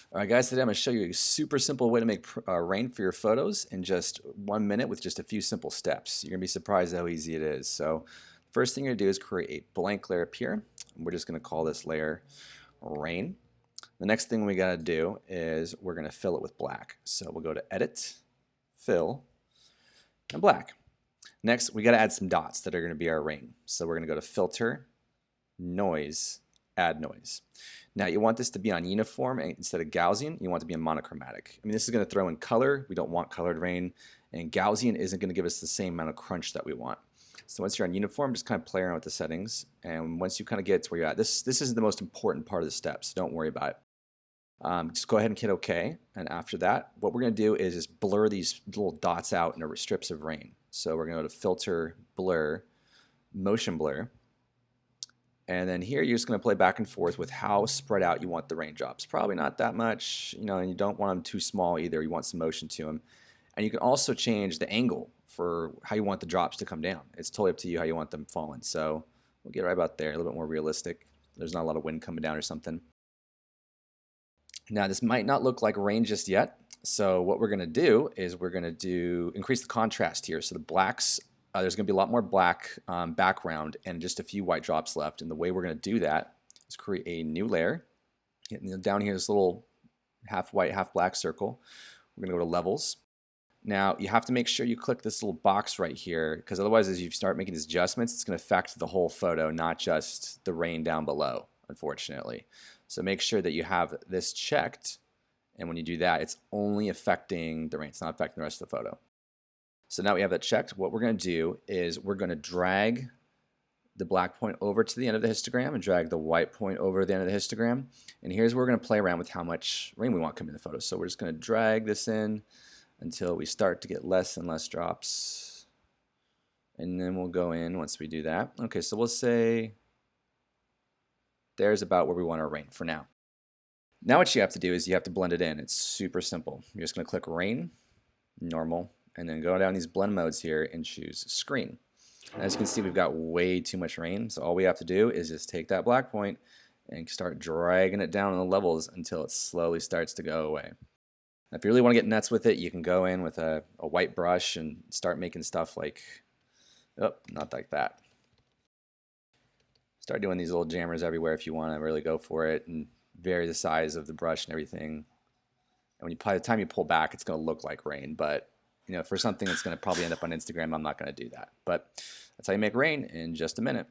Alright guys, today I'm going to show you a super simple way to make rain for your photos in just 1 minute with just a few simple steps. You're going to be surprised how easy it is. So first thing you're going to do is create a blank layer up here. We're just going to call this layer rain. The next thing we got to do is we're going to fill it with black. So we'll go to Edit, Fill, and Black. Next we got to add some dots that are going to be our rain. So we're going to go to Filter, Noise, Add Noise. Now you want this to be on uniform instead of Gaussian. You want it to be on monochromatic. I mean, this is going to throw in color. We don't want colored rain, and Gaussian isn't going to give us the same amount of crunch that we want. So once you're on uniform, just kind of play around with the settings, and once you kind of get to where you're at, this is the most important part of the steps. So don't worry about it. Just go ahead and hit OK, and after that, what we're going to do is just blur these little dots out into strips of rain. So we're going to go to Filter, Blur, Motion Blur. And then here you're just going to play back and forth with how spread out you want the raindrops. Probably not that much, and you don't want them too small either. You want some motion to them. And you can also change the angle for how you want the drops to come down. It's totally up to you how you want them falling. So we'll get right about there, a little bit more realistic. There's not a lot of wind coming down or something. Now this might not look like rain just yet. So what we're going to do is we're going to increase the contrast here. So the blacks, there's going to be a lot more black background and just a few white drops left. And the way we're going to do that is create a new layer. Down here, this little half white, half black circle. We're going to go to Levels. Now, you have to make sure you click this little box right here, because otherwise, as you start making these adjustments, it's going to affect the whole photo, not just the rain down below, unfortunately. So make sure that you have this checked. And when you do that, it's only affecting the rain. It's not affecting the rest of the photo. So now we have that checked. What we're going to do is we're going to drag the black point over to the end of the histogram and drag the white point over the end of the histogram. And here's where we're going to play around with how much rain we want coming in the photo. So we're just going to drag this in until we start to get less and less drops. And then we'll go in once we do that. Okay, so we'll say there's about where we want our rain for now. Now what you have to do is you have to blend it in. It's super simple. You're just going to click Rain, Normal, and then go down these blend modes here and choose Screen. And as you can see, we've got way too much rain, so all we have to do is just take that black point and start dragging it down on the levels until it slowly starts to go away. Now, if you really want to get nuts with it, you can go in with a white brush and start making stuff like, oh, not like that. Start doing these little jammers everywhere if you want to really go for it and vary the size of the brush and everything. And by the time you pull back, it's going to look like rain, but for something that's going to probably end up on Instagram, I'm not going to do that. But that's how you make rain in just a minute.